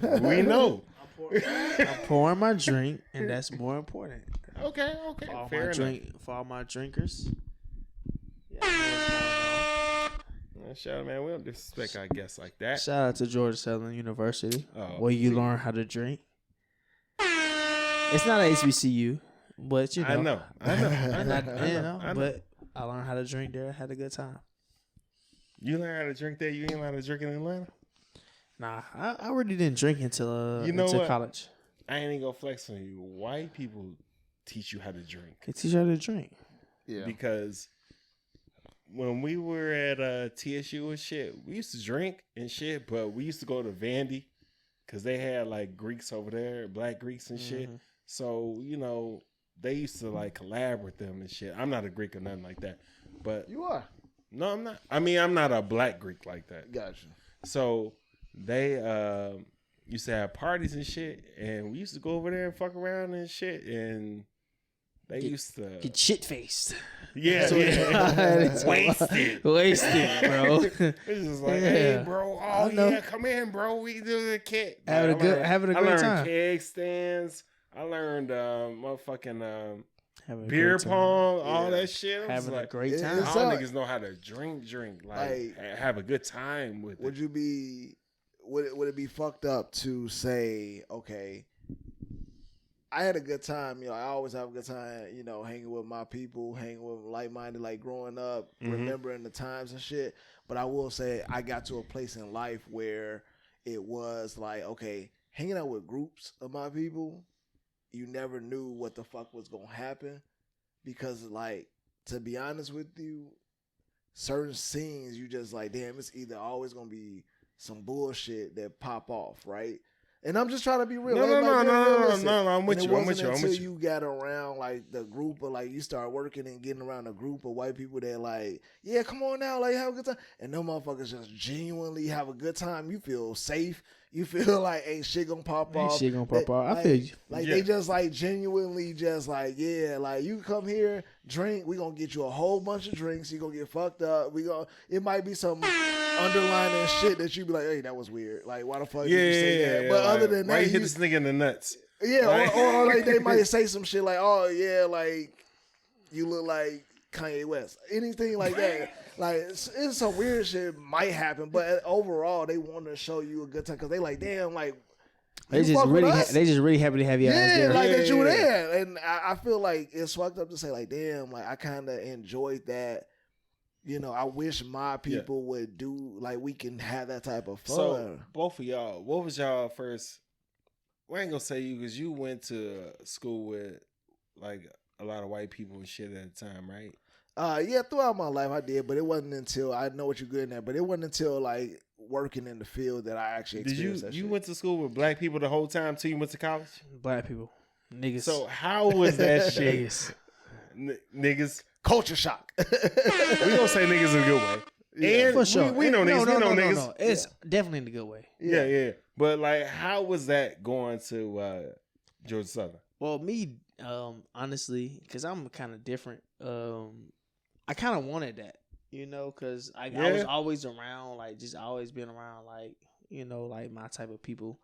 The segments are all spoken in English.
We know. I'm pouring my drink, and that's more important. Okay. Fair enough. For all my drinkers. Yeah, Shout out, man. We don't disrespect our guests like that. shout out to Georgia Southern University, Oh, where you learn how to drink. It's not a HBCU, but you know. I know. But I learned how to drink there. Had a good time. You learn how to drink there. You ain't learn how to drink in Atlanta. Nah, I really didn't drink until college. I ain't gonna flex on you. White people teach you how to drink. They teach you how to drink. Yeah. Because when we were at TSU and shit, we used to drink and shit, but we used to go to Vandy because they had like Greeks over there, black Greeks and shit. So, you know, they used to like collab with them and shit. I'm not a Greek or nothing like that. But You are. no, I'm not. I mean, I'm not a black Greek like that. Gotcha. So they used to have parties and shit, and we used to go over there and fuck around and shit, and they used to Get shit faced. yeah. wasted, bro. It's just like, hey, bro, come in, bro. We do the keg. Having a great I learned time. keg stands. I learned motherfucking Having a beer great time. pong, all that shit. I was Having a like, great time. It's all like- niggas know how to drink, like have a good time with Would it. you be? Would it be fucked up to say, okay, I had a good time. You know, I always have a good time. You know, hanging with my people, hanging with like-minded, like growing up, remembering the times and shit. But I will say, I got to a place in life where it was like, okay, hanging out with groups of my people, you never knew what the fuck was gonna happen, because, like, to be honest with you, certain scenes you just like, damn, it's either always gonna be some bullshit that pop off, right? And I'm just trying to be real. No, I'm with you. Until you got around like the group of like you start working and getting around a group of white people that like, yeah, come on now, like have a good time. And them motherfuckers just genuinely have a good time. You feel safe. You feel like ain't shit gonna pop off. Shit gonna pop off. I feel you. Like they just like genuinely just like, yeah, like you come here, drink, we gonna get you a whole bunch of drinks, you gonna get fucked up. It might be some underlining shit that you be like, hey, that was weird. Like why the fuck did you say that? But like, other than why that, you hit this nigga in the nuts? Yeah, like, or like they might say some shit like, oh yeah, like you look like Kanye West. Anything like that. Like it's some weird shit might happen, but overall they want to show you a good time because they like, damn, like they just really happy to have you. Yeah, like that you were there, and I feel like it's fucked up to say like, damn, like I kind of enjoyed that. You know, I wish my people would do like we can have that type of fun. So both of y'all, what was y'all first? We ain't gonna say you because you went to school with like a lot of white people and shit at the time, right? Yeah, throughout my life I did, but it wasn't until I know what you're good at. But it wasn't until like working in the field that I actually experienced that shit. You went to school with black people the whole time till you went to college? Black people, niggas. So how was that shit? Niggas, culture shock. We gonna say niggas in a good way. Yeah, and for sure. We know niggas. We know niggas. No. It's definitely in a good way. Yeah. But like, how was that going to Georgia Southern? Well, me, honestly, because I'm kind of different. I kind of wanted that, you know, because I was always around, like, just always been around, like, you know, like my type of people.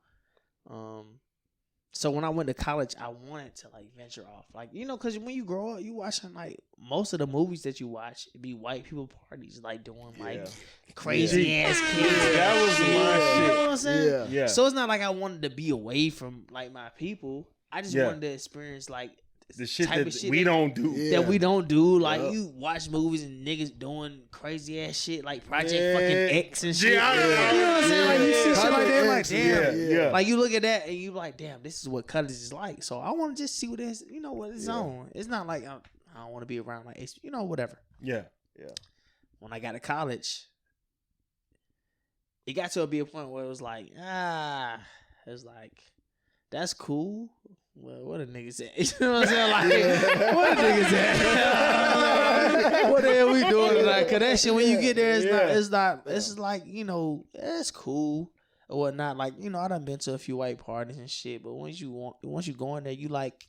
So when I went to college, I wanted to like venture off, like, you know, because when you grow up, you watching like most of the movies that you watch, it be white people parties, like doing like crazy ass kids. That was my shit. You know what I'm saying? Yeah. So it's not like I wanted to be away from like my people. I just wanted to experience like the shit type that of shit we don't do. That we don't do. Like you watch movies and niggas doing crazy ass shit like Project fucking X and shit. Yeah. You know what I'm saying? Like you see shit like that, like damn. Yeah. Like you look at that and you like, damn, this is what college is like. So I want to just see what it's, you know, what it's on. It's not like I don't want to be around like, you know, whatever. Yeah. When I got to college, it got to be a point where it was like, it's like, that's cool. Well, what a nigga say? You know what I'm saying? Like, what a nigga say? What the hell we doing tonight? Cause that shit, when you get there, it's not. It's like, you know, it's cool or whatnot. Like, you know, I done been to a few white parties and shit, but once you go in there, you like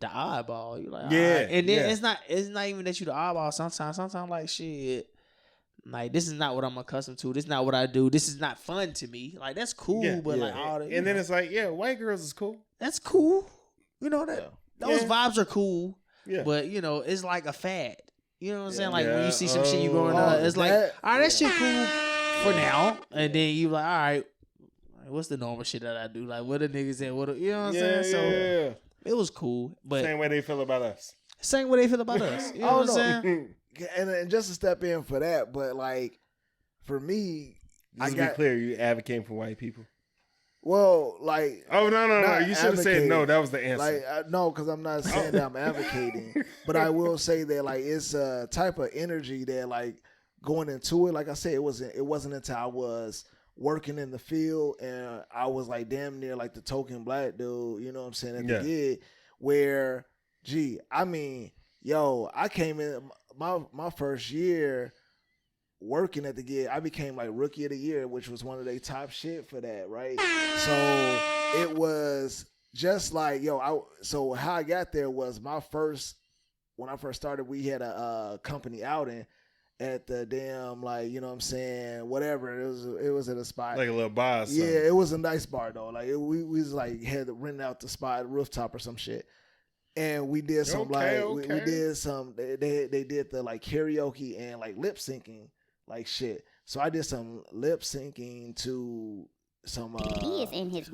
the oddball. You like, and then it's not even that you the oddball. Sometimes like shit. Like, this is not what I'm accustomed to. This is not what I do. This is not fun to me. Like, that's cool, but like all the, and then it's like, white girls is cool. That's cool. You know that those vibes are cool. Yeah. But it's like a fad. You know what I'm saying? Like when you see some shit you growing up, it's like, all right, that shit cool for now. And then you like, all right, what's the normal shit that I do? Like, what the niggas at? What you know what I'm saying? So it was cool. But same way they feel about us. Same way they feel about us. You know what I'm saying? And just to step in for that, but like for me, just to be clear, you advocating for white people. Well, like, no, you should have said no. That was the answer. Like, no, because I'm not saying that I'm advocating, but I will say that like it's a type of energy that like going into it. Like I said, it wasn't until I was working in the field and I was like damn near like the token black dude. You know what I'm saying at the gig where, I mean, I came in my first year. Working at the gig, I became like rookie of the year, which was one of their top shit for that, right? So it was just like, so how I got there was when I first started, we had a company outing at the damn, like, you know what I'm saying, whatever. It was at a spot. Like a little bar or something. Yeah, it was a nice bar though. Like we was like had to rent out the spot, rooftop or some shit. And we did some we did some, they did the like karaoke and like lip syncing. Like shit. So I did some lip syncing to some he is in his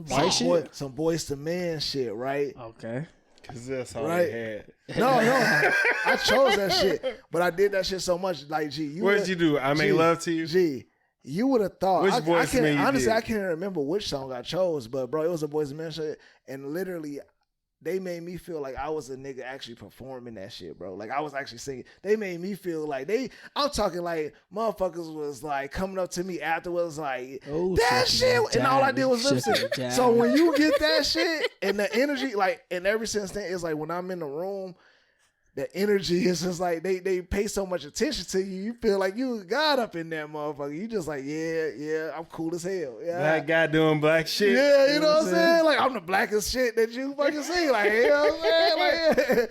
some Boys to Men shit, right? Okay. Cause that's all they had. No, I chose that shit, but I did that shit so much. Like, what did you do? I Make Love to You. You would have thought. Which Boys to Men? Honestly, I can't remember which song I chose, but bro, it was a Boys to Men shit, and literally. They made me feel like I was a nigga actually performing that shit, bro. Like I was actually singing. They made me feel like I'm talking like motherfuckers was like coming up to me afterwards like, that shit. And all I did was lip sync. So when you get that shit and the energy, like, and ever since then, it's like when I'm in the room, the energy is just like they pay so much attention to you. You feel like you got up in that motherfucker. You just like, yeah, I'm cool as hell. Yeah, black guy doing black shit. Yeah, you know what I'm saying? Like I'm the blackest shit that you fucking see. Like, you know what I'm saying? Like,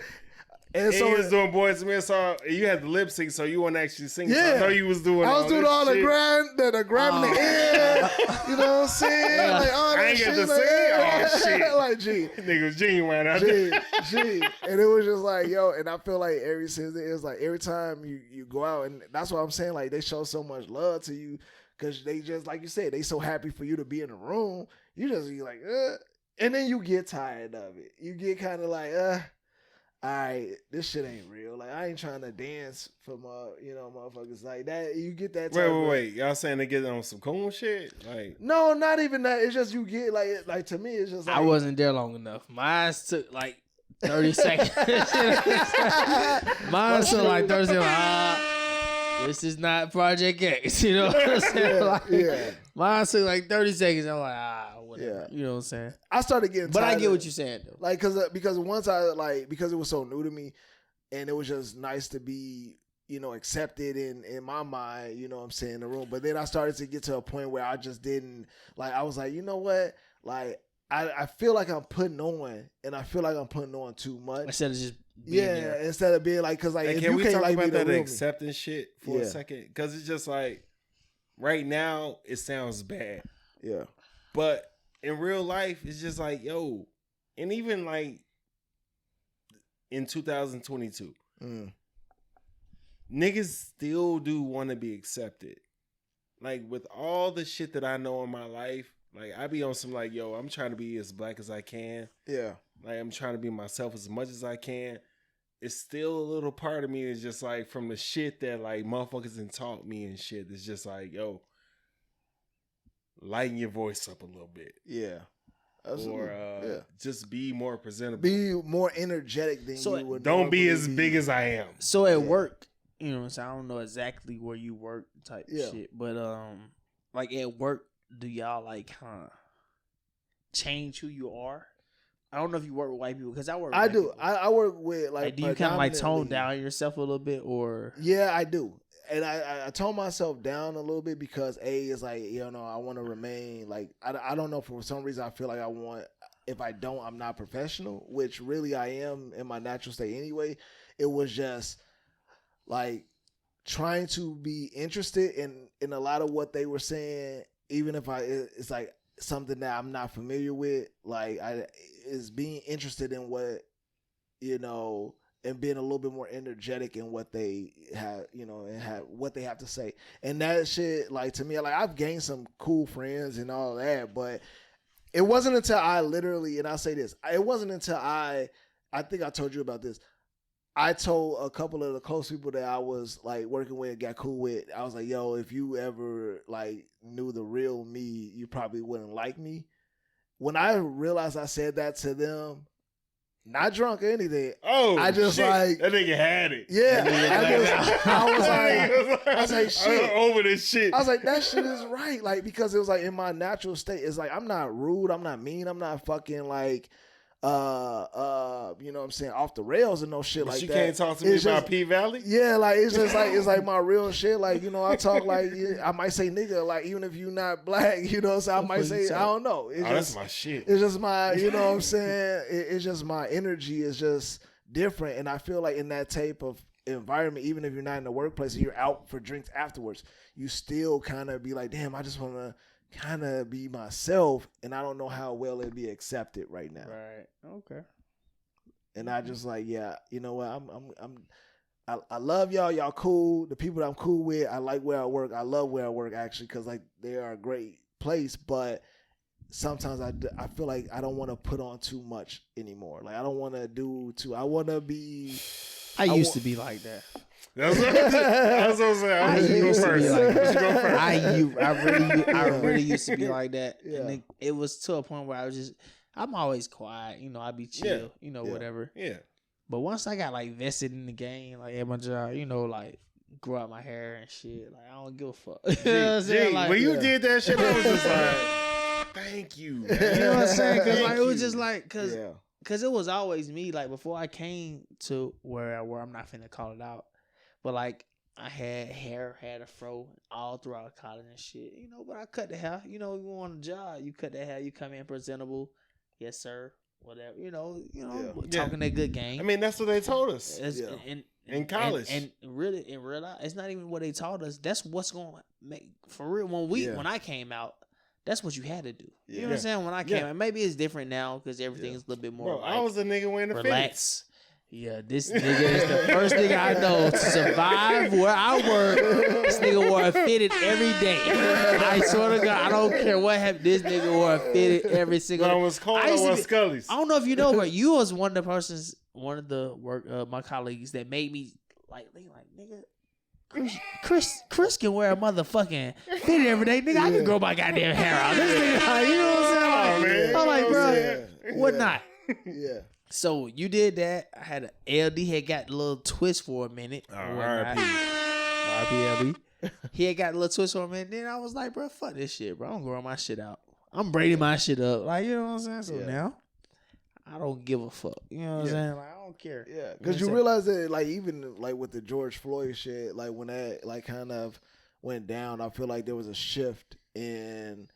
and so you was doing Boys to Men, so you had the lip sync, so you weren't actually singing. Yeah, so I know you was doing. I was doing all shit. the grabbing the air. You know what I'm saying? Like all that I ain't shit. got to sing. Oh shit! Like nigga was genuine out there. And it was just like and I feel like ever since it's like every time you go out, and that's what I'm saying. Like they show so much love to you because they just like you said, they so happy for you to be in the room. You just be like, and then you get tired of it. You get kind of like, all right, this shit ain't real. Like I ain't trying to dance for motherfuckers like that. You get that. Wait. Y'all saying they get on some cool shit? Like no, not even that. It's just you get like to me, it's just like I wasn't there long enough. Mine took like 30 seconds. Mine took like 30 seconds. This is not Project X. You know what I'm saying? Mine took like 30 seconds. I'm like, whatever. You know what I'm saying? I started getting but tired I get what you're saying though. Like because once because it was so new to me and it was just nice to be, accepted in my mind, you know what I'm saying, in the room. But then I started to get to a point where I just didn't I was like, you know what? Like I feel like I'm putting on and I feel like I'm putting on too much. Instead of just being there. Instead of being like, cause like if can you we can't talk like about me that the acceptance shit for a second? Cause it's just like right now it sounds bad. Yeah. But in real life, it's just like, and even like in 2022, niggas still do want to be accepted. Like with all the shit that I know in my life, like I be on some like, I'm trying to be as black as I can. Yeah. Like I'm trying to be myself as much as I can. It's still a little part of me is just like from the shit that like motherfuckers done taught me and shit. It's just like, lighten your voice up a little bit. Yeah. Absolutely. Or just be more presentable. Be more energetic than you would. Don't be as big as I am. So at work, you know what I'm saying? I don't know exactly where you work type shit. But like at work, do y'all like change who you are? I don't know if you work with white people because I work with I do. people. I work with like do you kind of like tone down yourself a little bit or? Yeah, I do. And I tone myself down a little bit because it's like, I want to remain like, I don't know, for some reason I feel like if I don't, I'm not professional, which really I am in my natural state anyway. It was just like trying to be interested in a lot of what they were saying, even if it's like something that I'm not familiar with, like is being interested in what, you know, and being a little bit more energetic in what they have, you know, and have what they have to say. And that shit, like, to me, like, I've gained some cool friends and all that, but it wasn't until I literally, and I'll say this, it wasn't until I think I told you about this. I told a couple of the close people that I was like working with, got cool with, I was like, yo, if you ever like knew the real me, you probably wouldn't like me. When I realized I said that to them, not drunk or anything. Oh, I just shit. like That nigga had it. Yeah, I was like, shit. I'm over this shit. I was like, that shit is right. Like, because it was like in my natural state, it's like I'm not rude, I'm not mean, I'm not fucking like you know what I'm saying, off the rails and no shit but like you that. can't talk to me about P Valley? Yeah, like it's just like it's like my real shit. Like, you know, I talk like I might say nigga, like even if you're not black, you know, so I might say I don't know. It's that's my shit. It's just my, you know what I'm saying? It's just my energy is just different. And I feel like in that type of environment, even if you're not in the workplace and you're out for drinks afterwards, you still kind of be like, damn, I just want to kind of be myself, and I don't know how well it'd be accepted right now. Right. Okay. And I just like, yeah, you know what? I love y'all. Y'all cool. The people that I'm cool with, I like where I work. I love where I work actually, because like they are a great place. But sometimes I feel like I don't want to put on too much anymore. Like I don't want to do too. I want to be. I used to be like that. That's what I'm saying. I'm just go first. I really used to be like that. Yeah. And it was to a point where I'm always quiet. You know, I be chill. You know, whatever. Yeah. But once I got like vested in the game, like at my job, you know, like grow out my hair and shit. Like I don't give a fuck. You know what I'm saying? Like, when you did that shit, I was just like, thank you. Man. You know what I'm saying? Because like, it was you. just like, cause it was always me. Like before I came to where I'm not finna call it out. But like I had hair, had a fro all throughout college and shit, you know. But I cut the hair. You know, you on a job, you cut that hair, you come in presentable, yes sir, whatever. You know, talking that good game. I mean, that's what they told us in college. And really, in real life, it's not even what they taught us. That's what's gonna make for real. When I came out, that's what you had to do. You know what I'm saying? When I came out, maybe it's different now because everything's a little bit more. Bro, I was a nigga wearing the relax. Yeah, this nigga is the first nigga I know to survive where I work. This nigga wore a fitted every day. I swear to God, I don't care what happened. This nigga wore a fitted every single day. I was cold. I was Scully's. I don't know if you know, but you was one of the my colleagues that made me like nigga. Chris can wear a motherfucking fitted every day. Nigga, I can grow my goddamn hair out. This nigga, you know what I'm saying? I'm like, bro, what not? Yeah. So you did that. I had a LD had got a little twist for a minute. R.I.P. LD. He had got a little twist for a minute. Then I was like, bro, fuck this shit, bro. I'm growing my shit out. I'm braiding my shit up. Like, you know what I'm saying? So now I don't give a fuck. You know what I'm saying? Like, I don't care. Yeah. Because you realize that, like, even like with the George Floyd shit, like when that like kind of went down, I feel like there was a shift in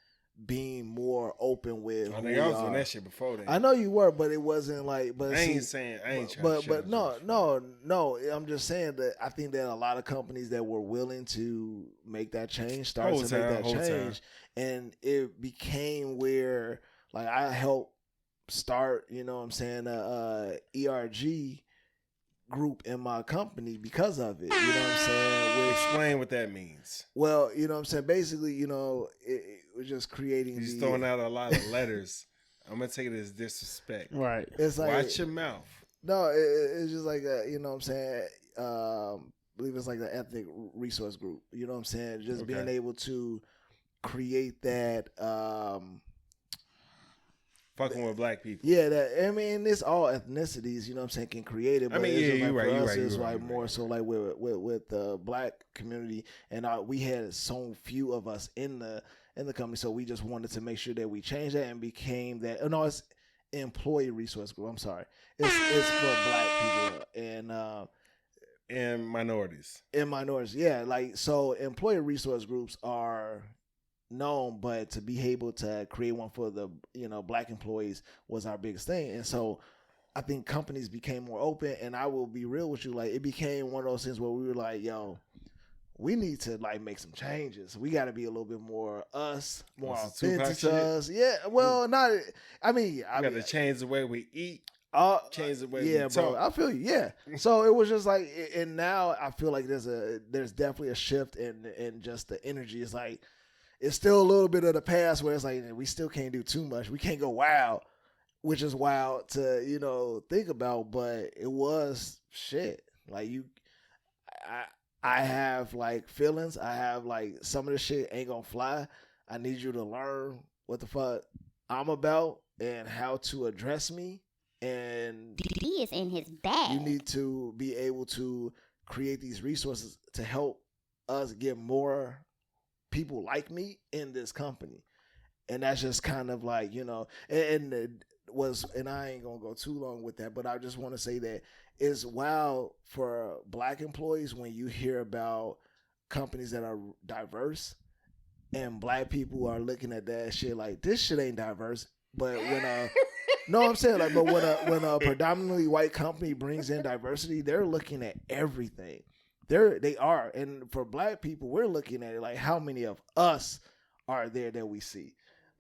being more open with. I think I was doing that shit before then. I know you were, but it wasn't like. But I ain't trying to. But no. I'm just saying that I think that a lot of companies that were willing to make that change started to make that change, and it became where like I helped start. You know what I'm saying? ERG group in my company because of it. You know what I'm saying? Explain what that means. Well, you know what I'm saying? Basically, you know, it was just creating. He's throwing out a lot of letters. I'm going to take it as disrespect. Right. It's like, watch your mouth. No, it's just like, you know what I'm saying? I believe it's like the ethnic resource group. You know what I'm saying? Just being able to create that. Fucking with black people. Yeah, that I mean, it's all ethnicities. You know what I'm saying? Can create it. But I mean, it's you're like right. For You're us, right. it's You're like right. more so like with the black community, and we had so few of us in the company, so we just wanted to make sure that we changed that and became that. Oh, no, it's employee resource group. I'm sorry, it's for black people and minorities. Yeah, like so, employee resource groups are known, but to be able to create one for the black employees was our biggest thing. And so I think companies became more open, and I will be real with you, like it became one of those things where we were like, yo, we need to like make some changes. We got to be a little bit more us, more That's some authentic Tupac to us. Yeah, well, not. I mean, We got to change the way we eat. Change the way yeah, we bro. talk. I feel you. Yeah. So it was just like, and now I feel like there's definitely a shift in just the energy. It's like it's still a little bit of the past where it's like we still can't do too much. We can't go wild, which is wild to think about. But it was shit. Like I have like feelings. I have like some of the shit ain't gonna fly. I need you to learn what the fuck I'm about and how to address me. And he is in his bag. you need to be able to create these resources to help us get more people like me in this company. And that's just kind of like, and I ain't gonna go too long with that, but I just want to say that it's wild for Black employees when you hear about companies that are diverse and Black people are looking at that shit like, this shit ain't diverse. But when no, I'm saying like, but when a predominantly white company brings in diversity, they're looking at everything. They are, and for Black people, we're looking at it like, how many of us are there that we see?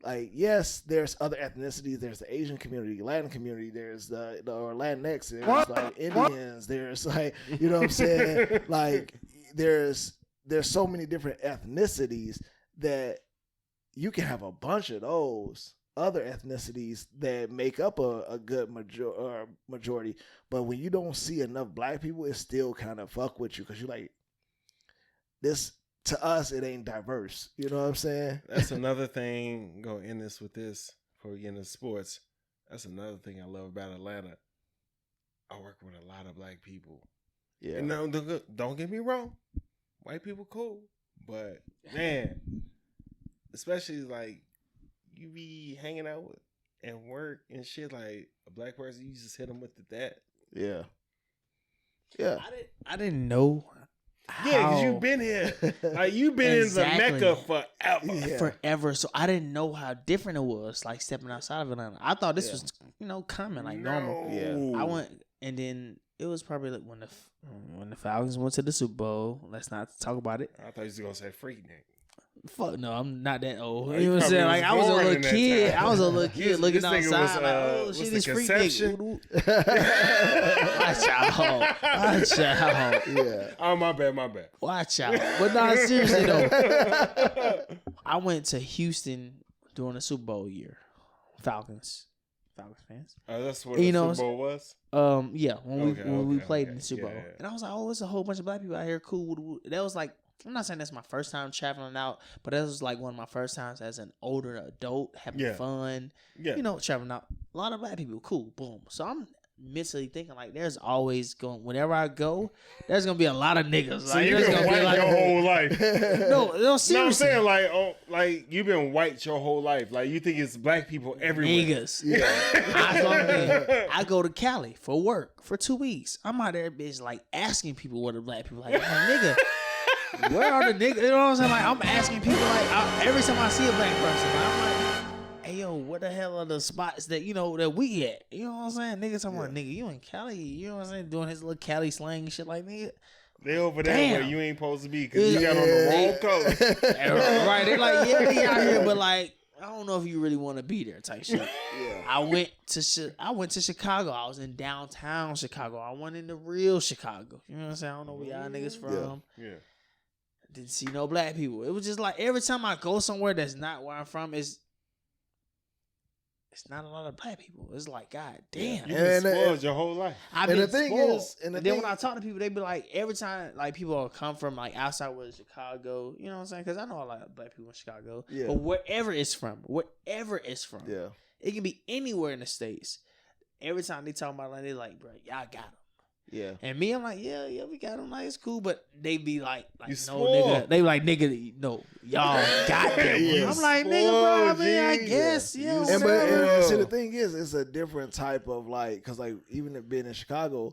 Like, yes, there's other ethnicities. There's the Asian community, Latin community. There's the Latinx. There's like Indians. There's like, you know what I'm saying? Like, there's so many different ethnicities that you can have a bunch of those other ethnicities that make up a good majority. But when you don't see enough Black people, it still kind of fuck with you because you're like, this, to us, it ain't diverse. You know what I'm saying? That's another thing. Go end this with this before we get into sports. That's another thing I love about Atlanta. I work with a lot of Black people. Yeah. And now, don't get me wrong. White people cool. But, man, especially like, you be hanging out with and work and shit like a Black person, you just hit them with that. Yeah. Yeah. I didn't know. Yeah, because you've been here. Like, you've been in the Mecca forever. Yeah. Forever. So I didn't know how different it was, like stepping outside of Atlanta. I thought this was, common, like normal. Yeah. I went, and then it was probably like when the Falcons went to the Super Bowl. Let's not talk about it. I thought you was going to say freak nigga. Fuck no, I'm not that old. Oh, You know what I'm saying? Like, I was a little kid. time. I was a little kid looking This nigga outside. was, like, shit, what's this the freak conception? nigga. Watch out. Yeah. Oh, my bad. Watch out. But no, seriously though. I went to Houston during the Super Bowl year. Falcons fans. That's what the Super Bowl was? Yeah, when we played in the Super Bowl. Yeah. And I was like, oh, it's a whole bunch of Black people out here. Cool. That was like, I'm not saying that's my first time traveling out, but that was like one of my first times as an older adult having fun. Yeah. Traveling out. A lot of Black people. Cool. Boom. So I'm mentally thinking like, there's always whenever I go, there's gonna be a lot of niggas. So like, you've been white your whole life. No, seriously. No, I'm saying like you've been white your whole life. Like, you think it's Black people everywhere. Niggas. Yeah. I go to Cali for work for 2 weeks. I'm out there, bitch, like asking people what are Black people like. Nigga. Where are the niggas? You know what I'm saying? Like, I'm asking people, like, every time I see a Black person, I'm like, hey, yo, where the hell are the spots that, that we at? You know what I'm saying? Niggas talking about, nigga, you in Cali? You know what I'm saying? Doing his little Cali slang and shit like, nigga. They over there Damn. where you ain't supposed to be because you got on the wrong color. Right. They're like, yeah, they out here, but, like, I don't know if you really want to be there type shit. Yeah. I went to Chicago. I was in downtown Chicago. I went into real Chicago. You know what I'm saying? I don't know where y'all niggas from. Yeah. Didn't see no Black people. It was just like every time I go somewhere that's not where I'm from, it's not a lot of Black people. It's like, God damn. You've been spoiled your whole life. I've And been the thing spoiled. is, And then when I talk to people, they be like, every time like people will come from like outside of Chicago, you know what I'm saying? Because I know a lot of Black people in Chicago. Yeah. But wherever it's from, Yeah. it can be anywhere in the States. Every time they talk about it, they like, bro, y'all got them. Yeah. And me, I'm like, yeah, we got them. Like, it's cool. But they be like You no, spoiled. nigga. They be like, nigga, no, y'all got them. Yeah, I'm like, nigga, bro, I mean, I G. guess, yeah. And whatever. see, the thing is, it's a different type of like, because like even being in Chicago,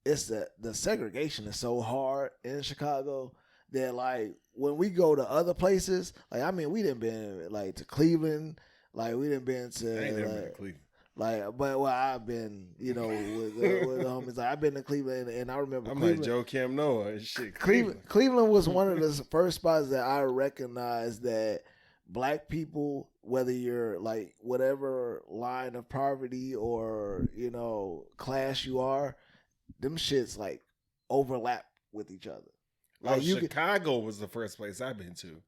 it's the segregation is so hard in Chicago that like when we go to other places, like I mean, we didn't been like to Cleveland, like we didn't been to. I ain't never been to Cleveland. Like, but well, I've been, with the homies. Like, I've been to Cleveland, and I remember I'm Cleveland. like Joe Kim Noah and shit. Cleveland was one of the first spots that I recognized that black people, whether you're like whatever line of poverty or class you are, them shits like overlap with each other. Like Chicago was the first place I've been to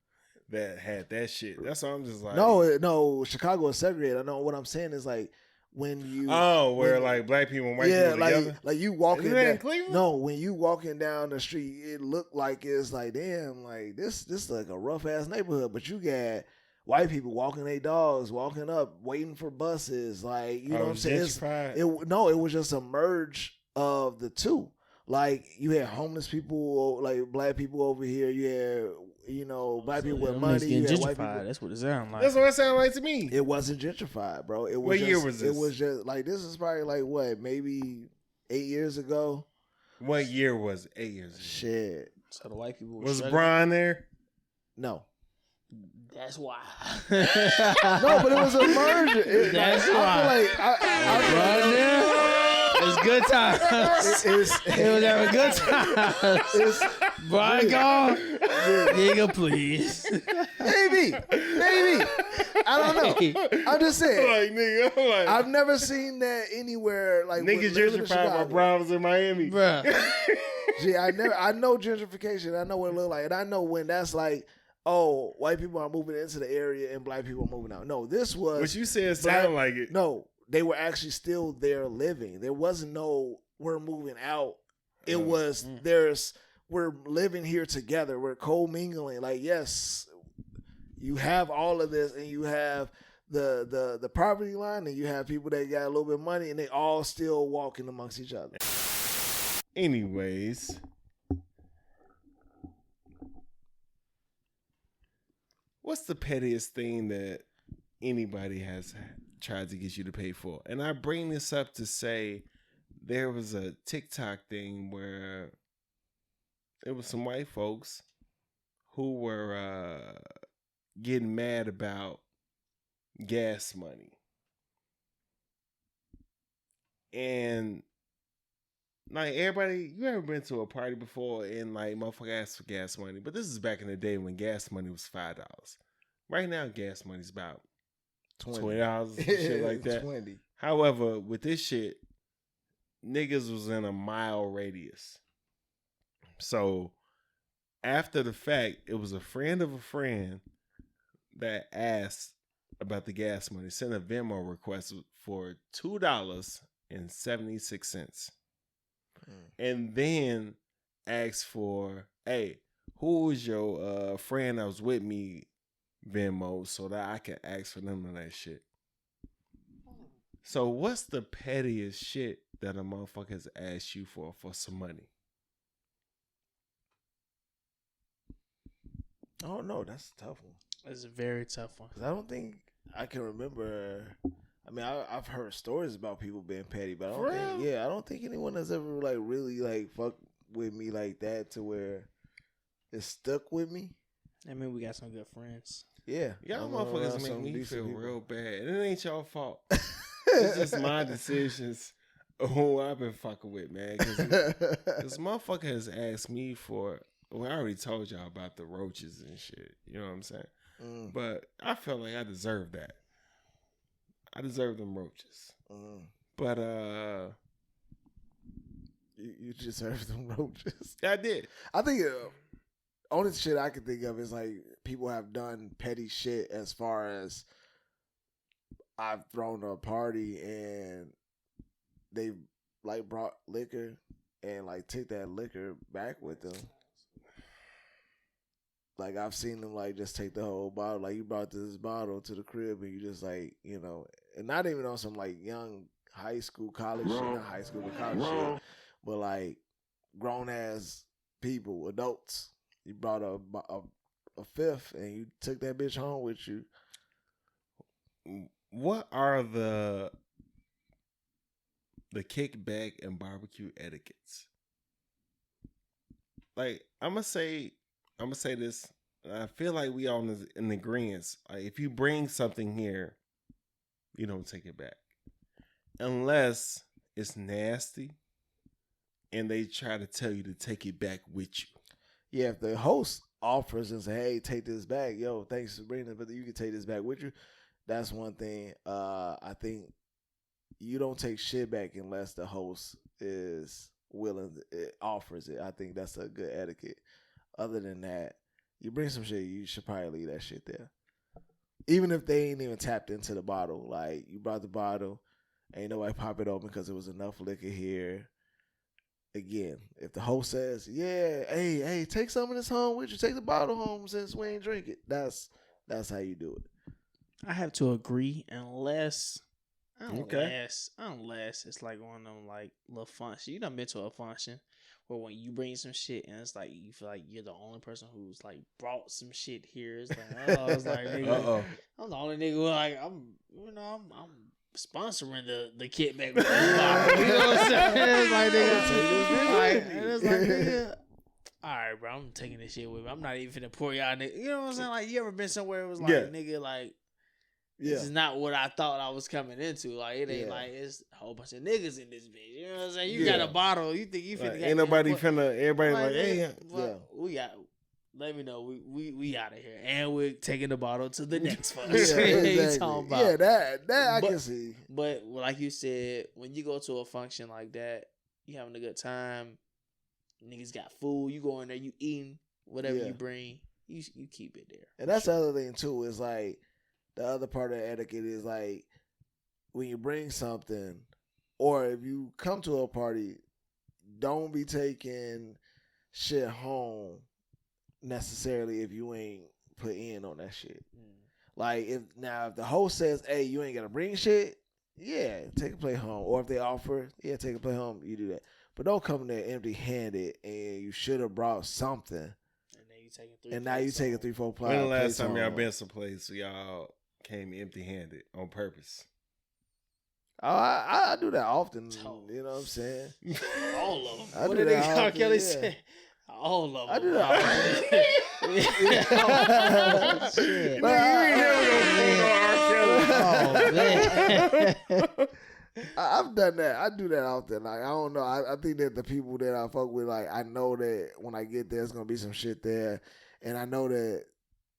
that had that shit. That's why I'm just like, no, Chicago is segregated. I know what I'm saying is like when you like black people and white people together. like you walking Isn't that down, in Cleveland? No, when you walking down the street, it looked like it's like damn, like this is like a rough ass neighborhood, but you got white people walking their dogs, walking up, waiting for buses, like you know what I'm saying. It was just a merge of the two. Like you had homeless people, like black people over here. You had black people with money. You had white people. That's what it sounds like. That's what it sounded like to me. It wasn't gentrified, bro. What year was this? It was just like this is probably like what, maybe 8 years ago. What year was 8 years ago? Shit. So the white people was Brian there? No. That's why. No, but it was a merger. That's why. I feel like Brian there. It's good times. It was having good times. Brian gone. Nigga, please. Maybe. I don't know. I'm just saying. Like, nigga, I've never seen that anywhere. Like niggas gentrified while Brian was in Miami. Bruh. Gee, I know gentrification. I know what it look like. And I know when that's like, oh, white people are moving into the area and black people are moving out. No, this was. What you said sound like it. No. They were actually still there living. There wasn't no we're moving out. It was we're living here together. We're co-mingling. Like, yes, you have all of this and you have the poverty line and you have people that got a little bit of money and they all still walking amongst each other. Anyways, what's the pettiest thing that anybody has tried to get you to pay for? And I bring this up to say there was a TikTok thing where it was some white folks who were getting mad about gas money. And like everybody, you ever been to a party before and like motherfucker asked for gas money? But this is back in the day when gas money was $5. Right now, gas money's about $20 and shit like that. 20. However, with this shit, niggas was in a mile radius. So after the fact, it was a friend of a friend that asked about the gas money, sent a Venmo request for $2.76. And then asked for, hey, who was your friend that was with me Venmo so that I can ask for them and that shit. So what's the pettiest shit that a motherfucker has asked you for some money? I don't know. That's a tough one. It's a very tough one. 'Cause I don't think I can remember. I mean, I've heard stories about people being petty, but I don't think anyone has ever like really like fucked with me like that to where it stuck with me. I mean, we got some good friends. Yeah. Y'all motherfuckers make me feel real bad. And it ain't y'all fault. It's just my decisions who I've been fucking with, man. Because motherfucker has asked me for, well, I already told y'all about the roaches and shit. You know what I'm saying? But I felt like I deserved that. I deserve them roaches. But you deserve them roaches. I did. I think only shit I can think of is like people have done petty shit as far as I've thrown a party and they like brought liquor and like took that liquor back with them. Like I've seen them like just take the whole bottle. Like you brought this bottle to the crib and you just like, you know, and not even on some like young high school, college shit, not high school, but college shit, but like grown ass people, adults. You brought a fifth and you took that bitch home with you. What are the kickback and barbecue etiquettes? Like I'm gonna say this. I feel like we all in agreement. Like if you bring something here, you don't take it back. unless it's nasty and they try to tell you to take it back with you. Yeah, if the host offers and say, "Hey, take this back, yo, thanks for bringing it, but you can take this back with you," that's one thing. I think you don't take shit back unless the host is willing, offers it. I think that's a good etiquette. Other than that, you bring some shit, you should probably leave that shit there. Even if they ain't even tapped into the bottle, like you brought the bottle, ain't nobody pop it open because there was enough liquor here. Again, if the host says, "Yeah, hey, take some of this home with you, take the bottle home since we ain't drink it," that's how you do it. I have to agree, unless it's like one of them like little function. You done been to a function where when you bring some shit and it's like you feel like you're the only person who's like brought some shit here. It's like, oh, it's like, nigga, I'm the only nigga who like I'm sponsoring the kickback. You know what I'm saying? It's like, nigga, and it's like, nigga, all right, bro, I'm taking this shit with me. I'm not even finna pour y'all, nigga. You know what I'm saying? Like, you ever been somewhere it was like, nigga, like, this is not what I thought I was coming into. Like, it ain't like it's a whole bunch of niggas in this bitch. You know what I'm saying? You got a bottle. You think you finna get ain't nobody finna, everybody like, hey, we got. Let me know. We out of here, and we're taking the bottle to the next one. Exactly. Yeah, that I can see. But like you said, when you go to a function like that, you having a good time. Niggas got food. You go in there, you eating whatever you bring. You keep it there. And that's the other thing too. Is like the other part of etiquette is like when you bring something, or if you come to a party, don't be taking shit home necessarily if you ain't put in on that shit. Like if the host says, "Hey, you ain't gotta bring shit," yeah, take a plate home. Or if they offer, yeah, take a plate home, you do that. But don't come there empty handed and you should have brought something. And now you taking 3-4 plates. When the last time y'all been someplace y'all came empty handed on purpose? Oh, I do that often. You know what I'm saying? All of them. What did R. Kelly say? All of them. I do that. Shit. I've done that. I do that often. Like, I don't know. I think that the people that I fuck with, like, I know that when I get there, it's gonna be some shit there, and I know that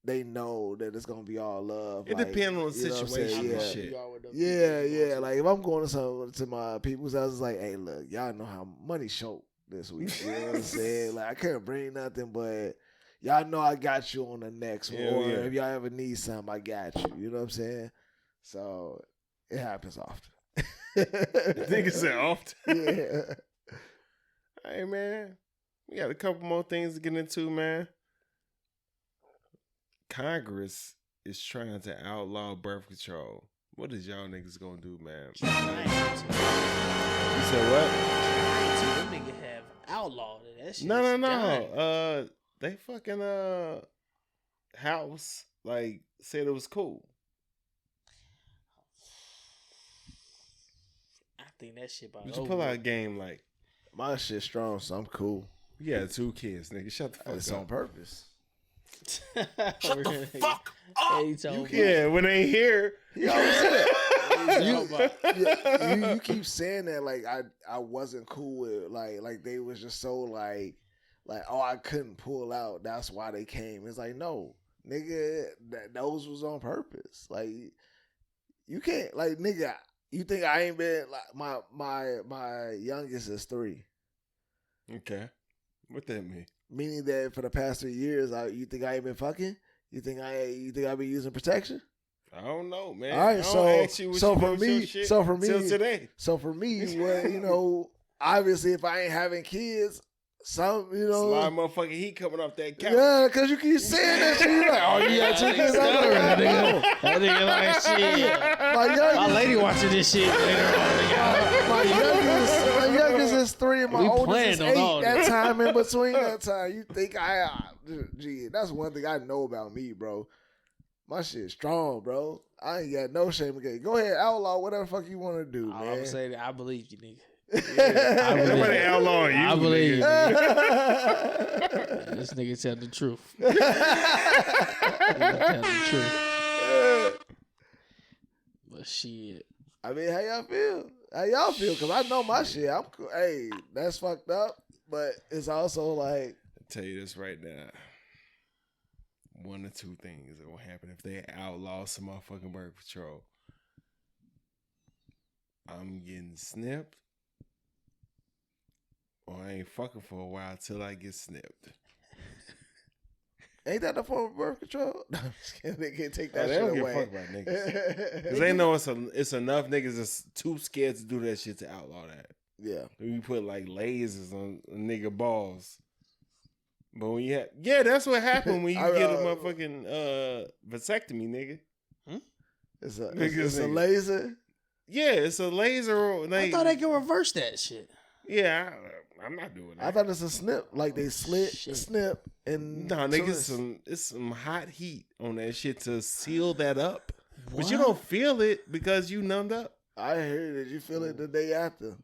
they know that it's gonna be all love. It depends on the situation. Yeah. Shit. Yeah. Like if I'm going to my people's house, it's like, hey, look, y'all know how money short this week. You know what I'm saying? Like I can't bring nothing, but y'all know I got you on the next one. Or if y'all ever need something, I got you. You know what I'm saying? So it happens often. Niggas say often. Yeah. Hey man, we got a couple more things to get into, man. Congress is trying to outlaw birth control. What is y'all niggas gonna do, man? You said what? Them niggas have outlawed it. That shit. No. They fucking House like said it was cool. I think that shit about. But you pull out a game like my shit strong, so I'm cool. You got 2 kids, nigga. Shut the fuck up. It's on purpose. Shut the fuck up. Yeah, when they here, you always say that. You keep saying that like I wasn't cool with like they was just so like oh I couldn't pull out. That's why they came. It's like no, nigga, those was on purpose. Like you can't like nigga. You think I ain't been like my youngest is 3. Okay, what that mean? Meaning that for the past 3 years, you think I ain't been fucking? You think I've been using protection? I don't know, man. All right, so for me, today. So for me, well, you know, obviously, if I ain't having kids, some, you know, slide motherfucking heat coming off that couch. Yeah, because you keep saying that shit. You're like, oh, you got 2 kids. That nigga like shit. My lady watching this shit later on. My youngest is 3 and my oldest is 8. That time in between that time, you think gee, that's one thing I know about me, bro. My shit strong, bro. I ain't got no shame again. Go ahead, outlaw whatever the fuck you want to do, man. I'm gonna say that I believe you, nigga. Yeah, nobody outlawing you. I believe you. This nigga tell the truth. Tell the truth. But shit. I mean, how y'all feel? How y'all feel? Because I know my shit. I'm cool. Hey, that's fucked up, but it's also like. I'll tell you this right now. One or two things that will happen if they outlaw some motherfucking birth control. I'm getting snipped, or I ain't fucking for a while till I get snipped. Ain't that the form of birth control? No, I'm just kidding. They can't take that they shit don't away. give a fuck about niggas. Because they know it's enough niggas that's too scared to do that shit to outlaw that. Yeah. We put like lasers on nigga balls. But when you have, yeah, that's what happened when you get a motherfucking vasectomy, nigga. It's a laser? Yeah, it's a laser. I thought they could reverse that shit. Yeah, I'm not doing that. I thought it's a snip. Like they snip, and no, nigga, it's some hot heat on that shit to seal that up. What? But you don't feel it because you numbed up. I heard that you feel it the day after.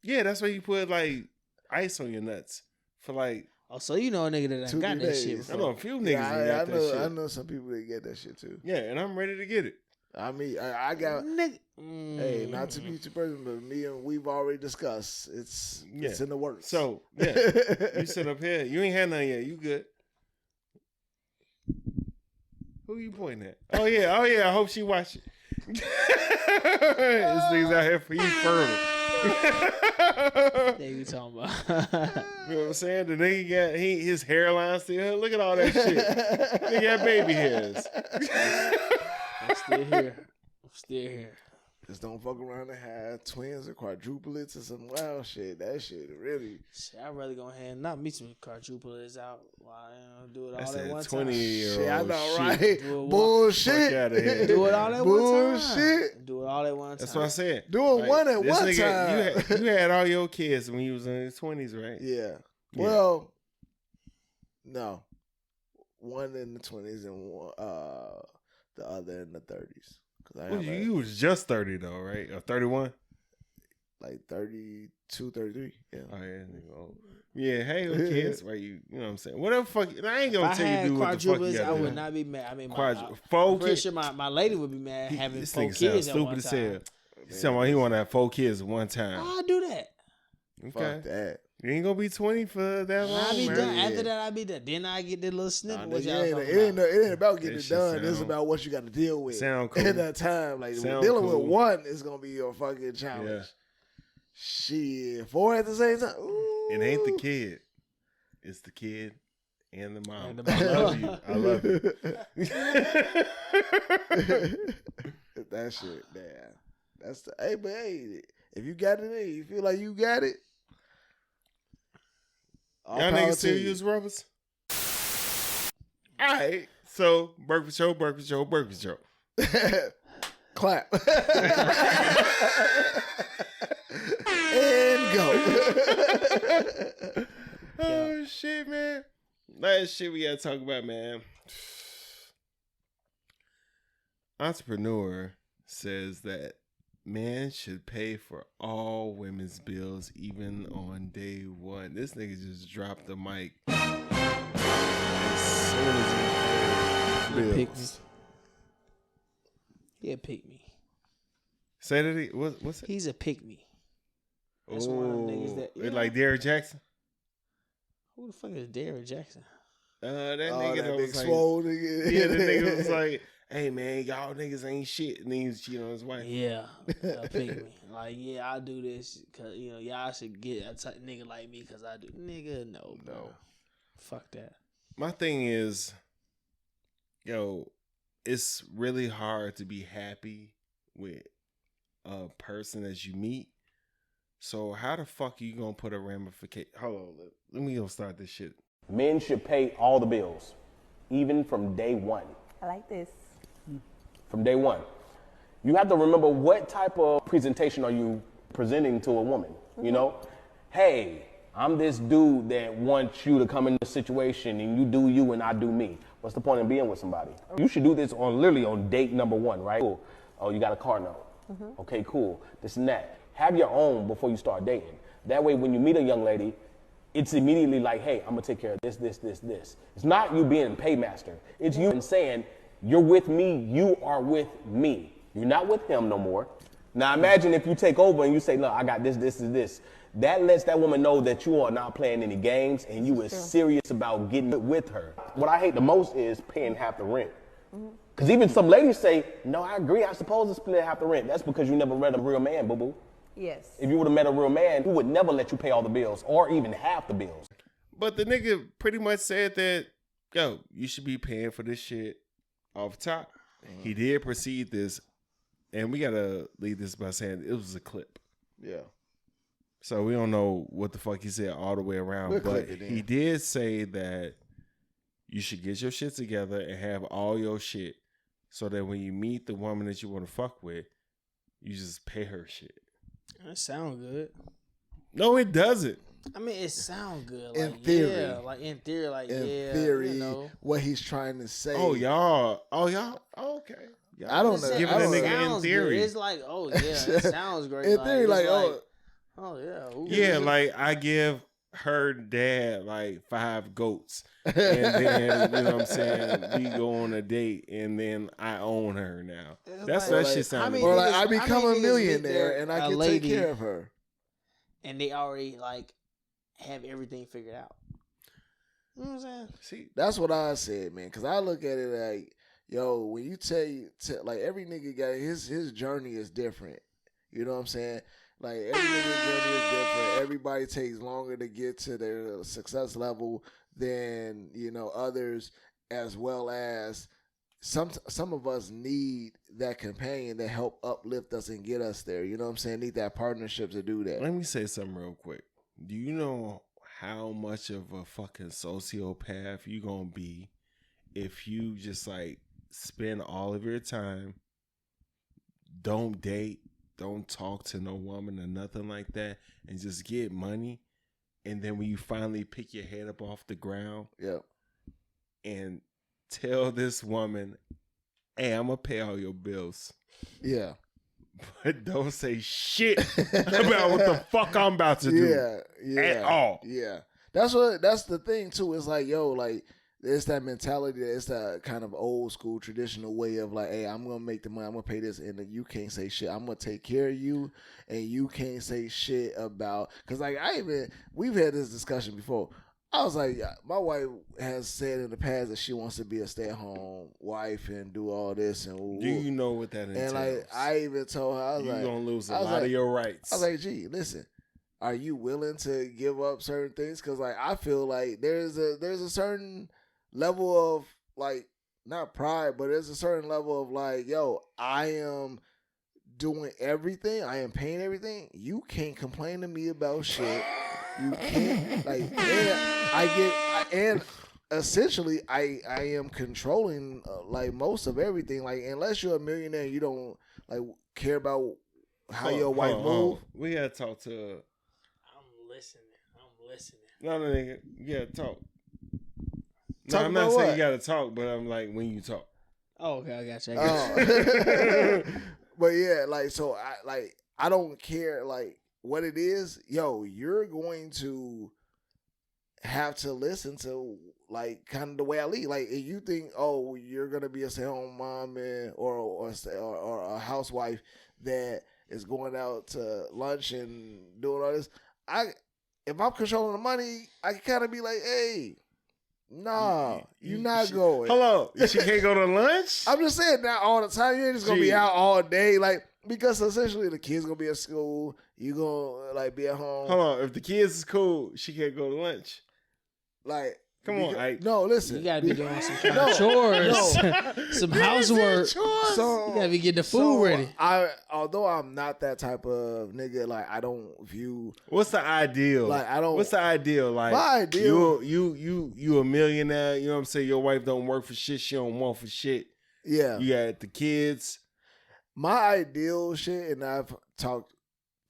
Yeah, that's why you put like ice on your nuts for like. Oh, so you know a nigga that got that shit before. I know a few niggas that got that shit. I know some people that get that shit too. Yeah, and I'm ready to get it. I mean, I got. Hey, not to be too personal, but we've already discussed. It's in the works. So yeah, you sit up here. You ain't had none yet. You good? Who you pointing at? Oh yeah. I hope she watch it. This nigga's out here for you further. What you talking about? You know what I'm saying? The nigga got his hairline still. Look at all that shit. Nigga got baby hairs. I'm still here. Just don't fuck around and have twins or quadruplets or some wild shit. That shit really. Shit, I'd rather go ahead and knock me some quadruplets out while do it all That's at one 20 time. Shit, I know, right? Bullshit. Bullshit. Fuck outta here. Do it all at one time. Bullshit. Do it all at one time. That's what I said. Doing one at this one nigga, time. You had all your kids when you was in his 20s, right? Yeah. Well, no. One in the 20s and the other in the 30s. You was just 30 though, right? Or 31? Like 32, 33. Yeah. Oh yeah, yeah. Hey, kids, right? You know what I'm saying? Whatever fuck. I ain't gonna tell you do what the fuck you gotta do. I would not be mad. I mean, I'm pretty sure my lady would be mad having this 4 nigga kids sounds at stupid one as time. hell. He's talking about he want to have 4 kids at one time. I'll do that. Okay. Fuck that. You ain't gonna be 20 for that long. I'll be man. done. After that, I'll be done. Then I get the little snippet. It ain't about getting it done. It's about what you got to deal with. Sound cool. At that time, like Sound dealing cool. with one is gonna be your fucking challenge. Yeah. Shit, 4 at the same time. Ooh. It ain't the kid. It's the kid and the mom. And the I love you. I love you. That shit, man. That's the but hey, if you got it in, you feel like you got it. Y'all niggas still use rubbers? All right. So, birth control. Clap. And go. Oh, shit, man. Last shit we got to talk about, man. Entrepreneur says that men should pay for all women's bills, even on day one. This nigga just dropped the mic as soon as he Pick me. Yeah, pick me. Say that. What's it? He's a pick me. That's one of them niggas that like Derrick Jackson. Who the fuck is Derrick Jackson? That nigga that big was like, swole nigga. yeah, the nigga was like, hey man, y'all niggas ain't shit, and then he was cheating on his wife. Yeah, pick me. Like, yeah, I do this because y'all should get a nigga like me because I do. Nigga, no. Fuck that. My thing is, it's really hard to be happy with a person that you meet. So how the fuck are you gonna put a ramification? Hold on, let me go start this shit. Men should pay all the bills, even from day one. I like this. From day one. You have to remember what type of presentation are you presenting to a woman, you know? Hey, I'm this dude that wants you to come in this situation and you do you and I do me. What's the point of being with somebody? You should do this literally on date number 1, right? Cool. Oh, you got a car note. Okay, cool. This and that. Have your own before you start dating. That way, when you meet a young lady, it's immediately like, hey, I'm gonna take care of this. It's not you being paymaster. It's you saying, you're with me, you are with me. You're not with him no more. Now imagine if you take over and you say, no, I got this, and this. That lets that woman know that you are not playing any games and you is serious about getting with her. What I hate the most is paying half the rent. Because even some ladies say, no, I agree, I'm supposed to split half the rent. That's because you never met a real man, boo-boo. Yes. If you would have met a real man, he would never let you pay all the bills or even half the bills. But the nigga pretty much said that, yo, you should be paying for this shit off top. He did proceed this, and we gotta leave this by saying it was a clip. Yeah. So we don't know what the fuck he said all the way around, but he did say that you should get your shit together and have all your shit so that when you meet the woman that you want to fuck with, you just pay her shit. That sound good. No, it doesn't. I mean, it sound good. In Like, theory. Yeah, like in theory, like In yeah. theory, You know. what he's trying to say. Oh, y'all. Okay. Y'all I don't know. Giving I a don't nigga know. in theory. Good. It's like, oh yeah, it sounds great. In theory, like, it's oh. oh yeah. Ooh. Yeah, like I give her dad like 5 goats. And then, you know what I'm saying, we go on a date and then I own her now. That's like- that shit sounding Or good. like I I become mean, a niggas millionaire meet and I a can lady- take care of her. And they already like have everything figured out. You know what I'm saying? See, That's what I said, man. Because I look at it like, yo, when you like every nigga got his journey is different. You know what I'm saying? Like every nigga's journey is different. Everybody takes longer to get to their success level than, you know, others, as well as some of us need that companion to help uplift us and get us there. You know what I'm saying? Need that partnership to do that. let me say something real quick. Do you know how much of a fucking sociopath you gonna be if you just like spend all of your time, don't date, don't talk to no woman or nothing like that, and just get money, and then when you finally pick your head up off the ground Yeah. and tell this woman, hey, I'm gonna pay all your bills, Yeah. but don't say shit about what the fuck I'm about to do Yeah. at all. Yeah. That's the thing too. It's like, yo, like it's that mentality, it's that kind of old school traditional way of like, hey, I'm gonna make the money, I'm gonna pay this, and then you can't say shit. I'm gonna take care of you, and you can't say shit about, because like we've had this discussion before. I was like, my wife has said in the past that she wants to be a stay-at-home wife and do all this and Do you know what that entails? and like I even told her, I was You're like, gonna lose a I was lot like- of your rights. I was like, gee, listen, are you willing to give up certain things? Because like I feel like there's a certain level of like, not pride, but there's a certain level of like, yo, I am doing everything, I am paying everything. You can't complain to me about shit. You can't like, and essentially I am controlling like most of everything. Like unless you're a millionaire, you don't like care about how your wife move. We gotta talk to. I'm listening. No, nigga, you gotta talk. No, Talk I'm not about saying what? you gotta talk, but I'm like when you talk. Oh, okay, I got you. I got you. But yeah, like so I don't care like what it is. Yo, you're going to have to listen to like kind of the way I lead. Like if you think, oh, you're gonna be a stay-at-home mom or a housewife that is going out to lunch and doing all this, if I'm controlling the money, I can kind of be like, hey, nah, you're not going. Hold on, she can't go to lunch. I'm just saying, not all the time. You ain't just gonna be out all day, like, because essentially the kids gonna be at school. You gonna like be at home. Hold on, if the kids is cool, she can't go to lunch. Like, Come on, Ike. no, listen. You gotta be doing some kind of chores, some housework. So You gotta be getting the food ready. Although I'm not that type of nigga, like I don't view. What's the ideal? Like I don't. What's the ideal? Like My ideal- you a millionaire. You know what I'm saying? Your wife don't work for shit. She don't want for shit. Yeah. You got the kids. My ideal shit, and I've talked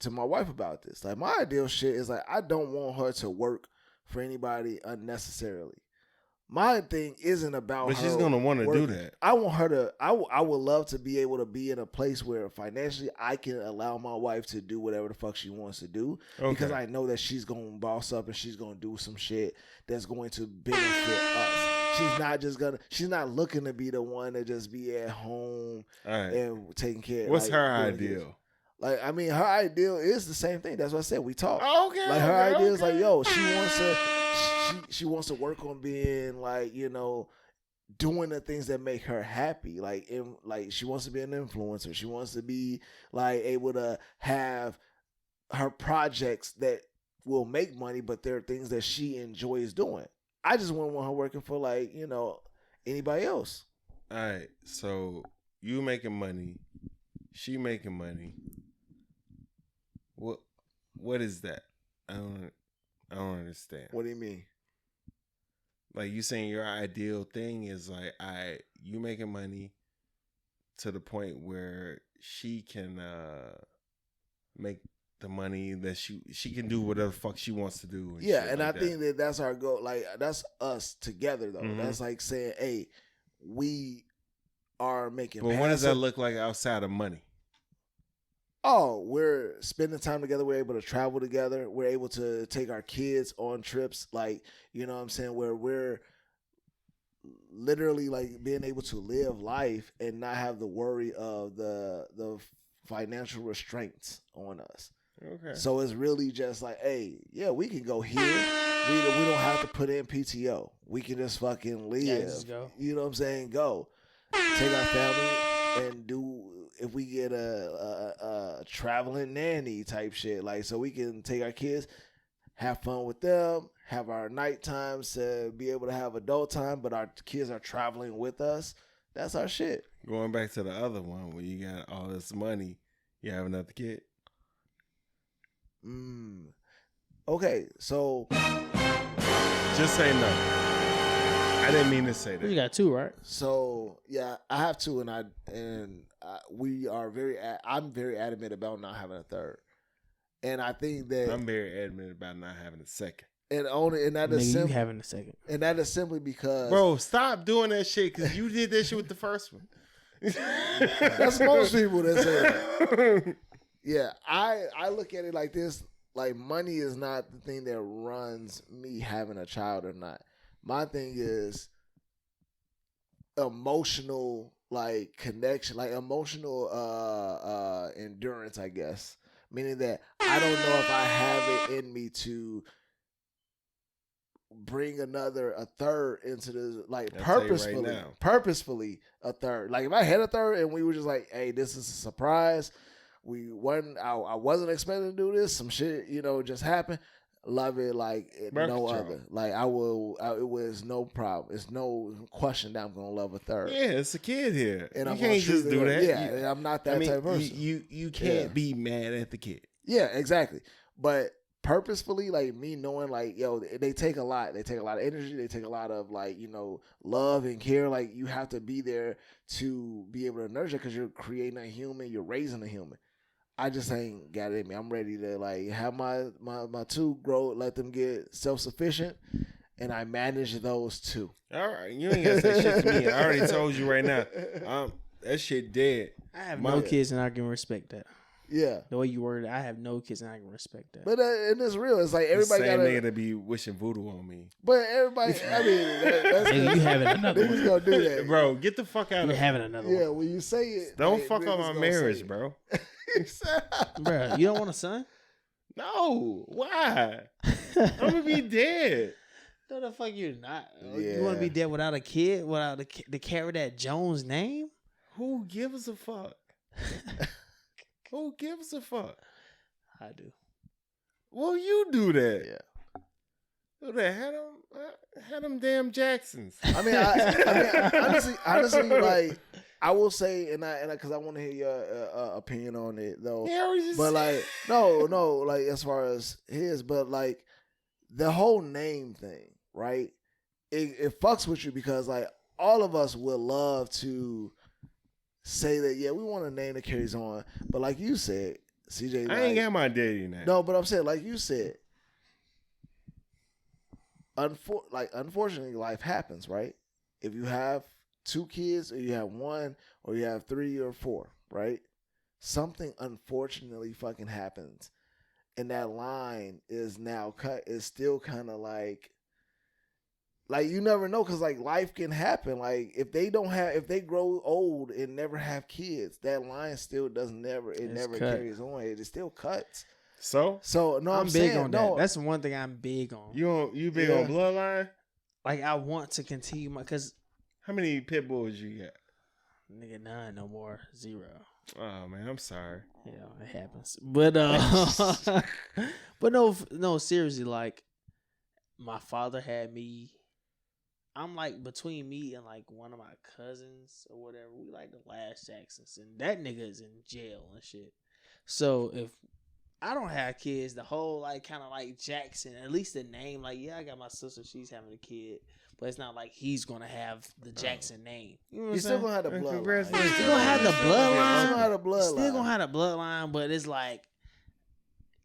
to my wife about this. Like my ideal shit is like I don't want her to work for anybody unnecessarily. My thing isn't about But her she's gonna want to do working. that. I want her to. I would love to be able to be in a place where financially I can allow my wife to do whatever the fuck she wants to do, because I know that she's gonna boss up and she's gonna do some shit that's going to benefit us. She's not looking to be the one to just be at home All right. and taking care. What's like, her doing this. ideal? Like, I mean, her ideal is the same thing. That's what I said. We talk. Okay. Like, her okay, idea is like, okay. yo, she wants to work on being like, doing the things that make her happy. Like, she wants to be an influencer. She wants to be like able to have her projects that will make money, but they're things that she enjoys doing. I just wouldn't want her working for like, anybody else. All right. So you making money, she making money. What is that? I don't understand. What do you mean? Like, you saying your ideal thing is like, you making money to the point where she can make the money that she can do whatever the fuck she wants to do. And I think that's our goal. Like, that's us together though. Mm-hmm. That's like saying, hey, we are making. But what does that look like outside of money? Oh, we're spending time together. We're able to travel together. We're able to take our kids on trips. Like, you know what I'm saying? Where we're literally like being able to live life and not have the worry of the financial restraints on us. Okay. So it's really just like, hey, yeah, we can go here. We don't have to put in PTO. We can just fucking live. Yeah, just go. You know what I'm saying? Go. Take our family and do, if we get a traveling nanny type shit, like, so we can take our kids, have fun with them, have our night times to be able to have adult time, but our kids are traveling with us. That's our shit. Going back to the other one where you got all this money, you have another kid. Okay, so just say no. I didn't mean to say that. You got 2, right? So yeah, I have 2, and we are I'm very adamant about not having a third, and I think that I'm very adamant about not having a second. And that Nigga, is you having a second, and that is simply because, bro, stop doing that shit because you did that shit with the first one. That's most people that say that. Yeah, I look at it like this. Like, money is not the thing that runs me having a child or not. My thing is emotional, like, connection, like emotional endurance, I guess. Meaning that I don't know if I have it in me to bring a third into the, like, purposefully a third. Like, if I had a third and we were just like, hey, this is a surprise. I wasn't expecting to do this. Some shit, just happened. Love it like no other. Like, it was no problem. It's no question that I'm gonna love a third. Yeah, it's a kid here. And you I'm can't just do that. Yeah, I'm not that type of person. You can't be mad at the kid. Yeah, exactly. But purposefully, like, me knowing, like, yo, they take a lot. They take a lot of energy. They take a lot of, like, love and care. Like, you have to be there to be able to nurture because you're creating a human. You're raising a human. I just ain't got it in me. I'm ready to, like, have my 2 grow, let them get self-sufficient, and I manage those 2. All right, you ain't got to say shit to me. I already told you right now. That shit dead. I have no kids, and I can respect that. Yeah. The way you worded it, I have no kids, and I can respect that. But and it's real. It's like everybody got the same nigga to be wishing voodoo on me. But everybody, I mean, that's nigga, you having another one. Niggas gonna do that. Bro, get the fuck out of You're here. having another one. Yeah, when you say it. Don't fuck up my marriage, bro. Bro, you don't want a son? No. Why? I'm going to be dead. No, the fuck you're not. Yeah. You want to be dead without a kid, without to carry that Jones name? Who gives a fuck? Who gives a fuck? I do. Well, you do that. Yeah. Do that. Had them damn Jacksons. I mean, honestly, like, I will say, and because I want to hear your opinion on it though. But like, no, like, as far as his, but like the whole name thing, right? It fucks with you because, like, all of us would love to say that, yeah, we want a name that carries on, but like you said, CJ, I ain't got my daddy name. No, but I'm saying, like you said, unfortunately, life happens, right? If you have 2 kids, or you have 1, or you have 3 or 4, right? Something unfortunately fucking happens, and that line is now cut. Is still kind of like like you never know because like life can happen. Like if they grow old and never have kids, that line still never carries on. It still cuts. So no, I'm big on that. That's one thing I'm big on. You big on bloodline? Like I want to continue because how many pit bulls you got? Nigga, none no more. 0. Oh man, I'm sorry. Yeah, it happens. But but no, seriously, like my father had me. I'm like between me and like one of my cousins or whatever. We like the last Jacksons, and that nigga is in jail and shit. So if I don't have kids, the whole like kind of like Jackson, at least the name, like I got my sister, she's having a kid, but it's not like he's gonna have the Jackson name. You know what I'm still saying? gonna have the bloodline. You're still gonna have the bloodline. Still gonna have the bloodline. Still gonna have the bloodline, but it's like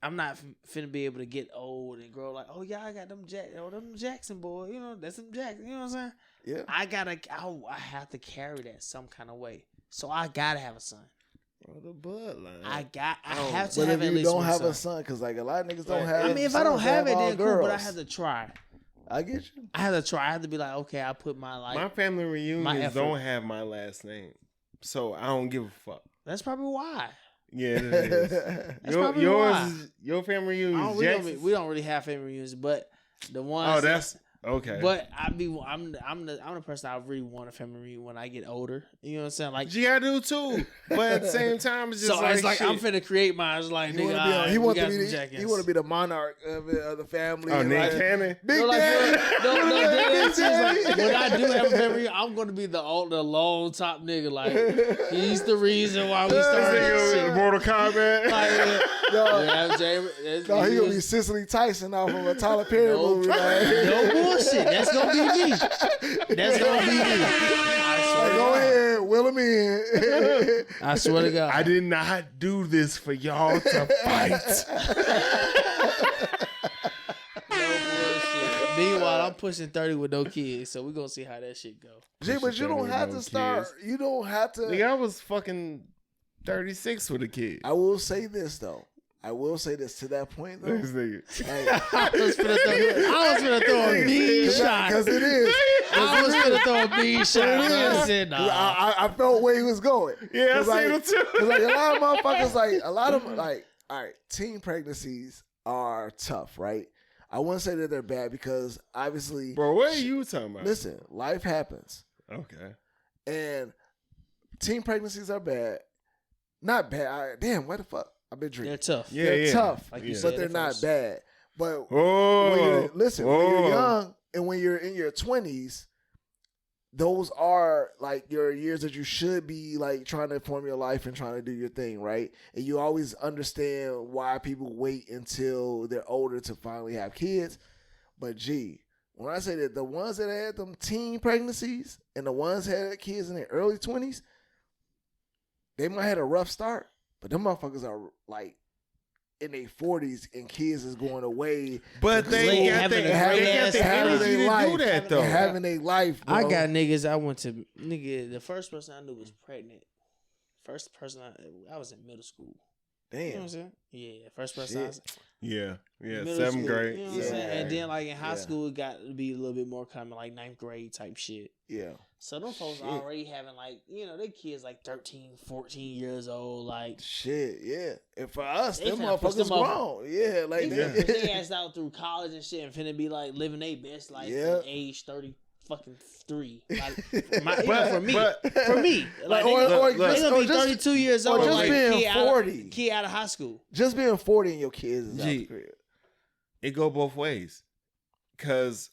I'm not finna be able to get old and grow like, oh yeah, I got them Jackson boy, that's them Jackson. You know what I'm saying? Yeah. I have to carry that some kind of way. So I gotta have a son. Bro, the bloodline. I have to but have if at you least don't one have son. a son, because like a lot of niggas don't have. I mean, if I don't have it, then cool. But I girls. have to try. I get you. I have to try. I have to be like, okay, I put my life. My family reunions don't have my last name, so I don't give a fuck. That's probably why. Yeah, it is. That's probably why. Your family reunion. We don't really have family reunions, but the ones. Oh, that's okay. But I'm the person I really want a family reunion when I get older. You know what I'm saying? Like, I do too. But at the same time, it's just so it's like shit. I'm finna create mine. It's like He nigga, want to be the monarch of the family. Oh, Nick Cannon. Big no, Daddy. like, when I do have a family reunion, I'm gonna be the lone top nigga. Like he's the reason why we started this shit. Mortal Kombat. Like, he gonna be Cicely Tyson off of a Tyler Perry movie. No bullshit. That's gonna be me. That's gonna be me. Go ahead, will him in. I swear to God. I did not do this for y'all to fight. No bullshit. Meanwhile, I'm pushing 30 with no kids, so we're gonna see how that shit go. Gee, but you don't have to start. You don't have to. Nigga, I was fucking 36 with a kid. I will say this though. To that point though. This nigga. I was finna throw a mean shot. Because it is. I was finna throw a mean shot. I said, nah. I felt where he was going. Yeah, I seen him too. Cause like a lot of motherfuckers, all right, teen pregnancies are tough, right? I wouldn't say that they're bad because obviously, Bro, what are you talking about? Listen, life happens. Okay. And teen pregnancies are bad. Not bad. Damn, what the fuck? I've been drinking. They're tough. They're tough, Like you but said they're at not first. bad. But when you're young and when you're in your 20s, those are like your years that you should be like trying to form your life and trying to do your thing, right? And you always understand why people wait until they're older to finally have kids. But gee, when I say that the ones that had them teen pregnancies and the ones that had kids in their early 20s, they might have had a rough start, but them motherfuckers are like in their 40s and kids is going away. But they got the energy to do that though. Having a life, bro. I got niggas I went to, the first person I knew was pregnant. First person I was in middle school. Damn. You know what I'm saying? Yeah, first person I was Yeah, middle 7th school, grade. You know what I'm saying? And then like in high school it got to be a little bit more common, like 9th grade type shit. Yeah. So them folks already having like, their kids like 13, 14 years old, like shit, yeah. And for us, they them finna push motherfuckers them off. grown. Yeah, like they finna push their ass out through college and shit and finna be like living their best life at age 30 fucking 3. Like for me. Like they gonna be 32 years old. Or just like, being 40. Kid out of high school. Just being 40 and your kids is out the crib. It go both ways. Cause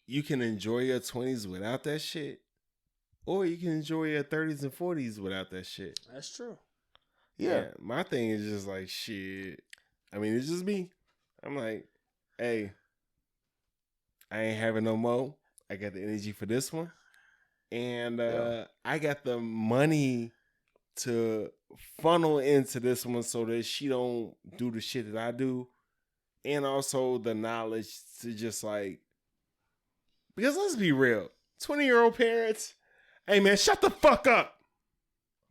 you can enjoy your 20s without that shit. Or you can enjoy your 30s and 40s without that shit. That's true. Yeah. My thing is just like, shit. I mean, it's just me. I'm like, hey, I ain't having no more. I got the energy for this one. And I got the money to funnel into this one so that she don't do the shit that I do. And also the knowledge to just like, because let's be real, 20-year-old parents, hey man, shut the fuck up.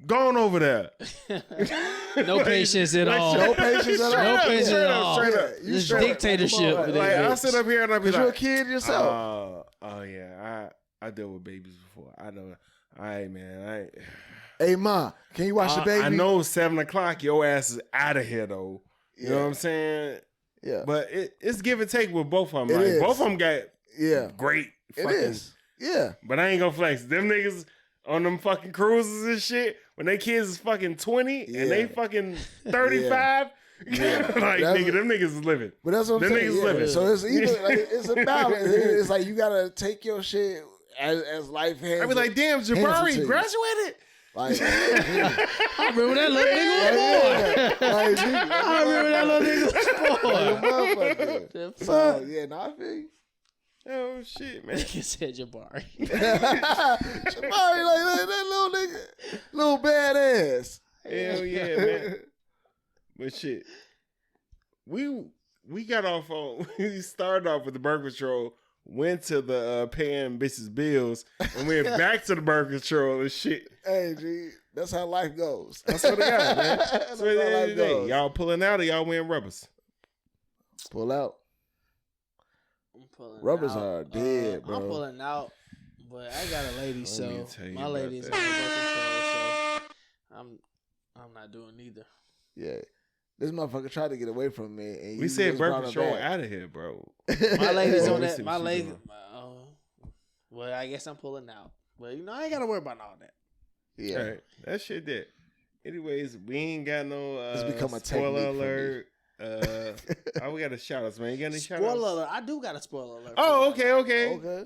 Go on over there. No patience at all. No patience at all. No patience at all. Straight up. This straight up. dictatorship. Like, with Like, that I'll bitch. sit up here and I'll be Cause you're a like, kid yourself. oh yeah, I dealt with babies before. I know. All right, man. Hey, ma, can you watch the baby? I know 7 o'clock. Your ass is out of here though. You know what I'm saying? Yeah. But it's give and take with both of them. It Like is. both of them got great. It Fucking, is. Yeah. But I ain't gonna flex. Them niggas on them fucking cruises and shit, when they kids is fucking 20 and they fucking 35, like nigga, them niggas is living. But that's what I'm Them saying. niggas living. So it's either like, it's a balance. It's like you gotta take your shit as life hands. I be like, damn, hands it to Jabari you. graduated. Like, I remember that little nigga was born. I remember that little nigga was born. So yeah, no, I feel you. Oh shit, man. Nigga said Jabari. Jabari, like that little nigga, little badass. Hell yeah, man. But shit, we got off on. We started off with the birth control, went to the paying bitches bills, and went back to the birth control and shit. Hey, G, that's how life goes. That's what they got, man. That's So at the how end life of the day, goes. y'all pulling out or y'all wearing rubbers? Pull out. I'm pulling Rubbers out. are dead, bro. I'm pulling out, but I got a lady, me so tell you my about lady's that. on birth control, so I'm not doing neither. Yeah. This motherfucker tried to get away from me. And We you said just birth brought her control back. out of here, bro. My lady's Oh, on we that. see My what you lady. doing. Well, I guess I'm pulling out, but I ain't gotta worry about all that. Yeah. All right, that shit dead. Anyways, we ain't got no It's become a spoiler technique for alert. Oh, we got a shout outs, man. You got any shout outs? Spoiler alert! I do got a spoiler alert. Oh, for you. okay. Okay.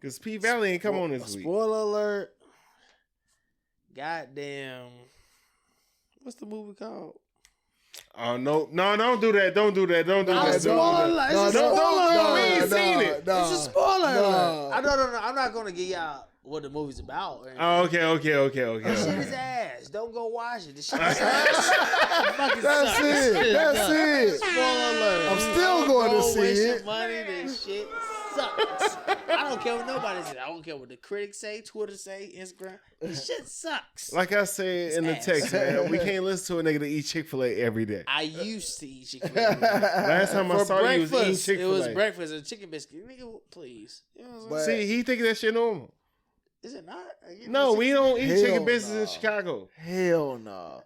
Because P Valley ain't come on this week. Spoiler alert! Goddamn! What's the movie called? Oh no, don't do that. Don't do that. Don't do that. Spoiler alert! It's a no, spoiler no, we alert! ain't seen it. It's a spoiler no. alert! No. I'm not gonna give y'all what the movie's about. Or Oh, okay. This shit is ass. Don't go watch it. This shit is ass. Fucking That's sucks. it. This shit That's sucks. it. Spoiler alert. I'm still going to Don't see waste your it. money. This shit sucks. I don't care what nobody says. I don't care what the critics say, Twitter say, Instagram. This shit sucks. Like I said in the ass. text, man, we can't listen to a nigga that eat Chick-fil-A every day. I used to eat Chick-fil-A. Last time I For saw you, breakfast, was eating it was Chick-fil-A. breakfast, a chicken biscuit. Nigga, please. You know what I'm But- saying? See, he think that shit normal. Is it not? No, we don't eat Hell chicken biscuits no. in Chicago. Hell no.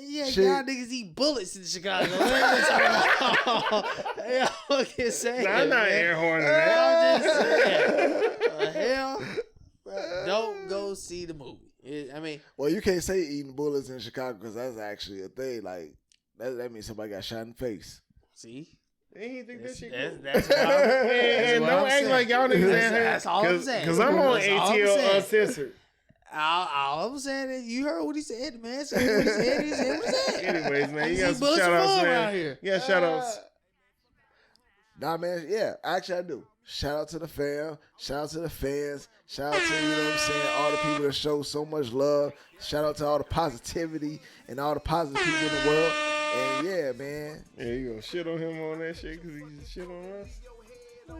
Yeah, Shit. y'all niggas eat bullets in Chicago. What are you talking about? Y'all fucking saying, Nah, I'm not man. air horning that. I'm just saying. Hell, don't go see the movie. I mean, Well, you can't say eating bullets in Chicago because that's actually a thing. Like that means somebody got shot in the face. see, He think that shit cool. that's what I'm, And what don't I'm act saying. like y'all niggas That's- ain't that's all I'm saying. Because I'm on That's all I'm ATL saying. uncensored. all I'm saying is you heard what he said, man. So what he said, he said what he said. Anyways, man, you See got some bullets shout outs, fall man. around here. You got shout outs. Nah, man. Yeah, actually, I do. Shout out to the fam. Shout out to the fans. Shout out to, you know what I'm saying, all the people that show so much love. Shout out to all the positivity and all the positive people in the world. And yeah, man. Yeah, you gonna shit on him on that shit because he shit on us?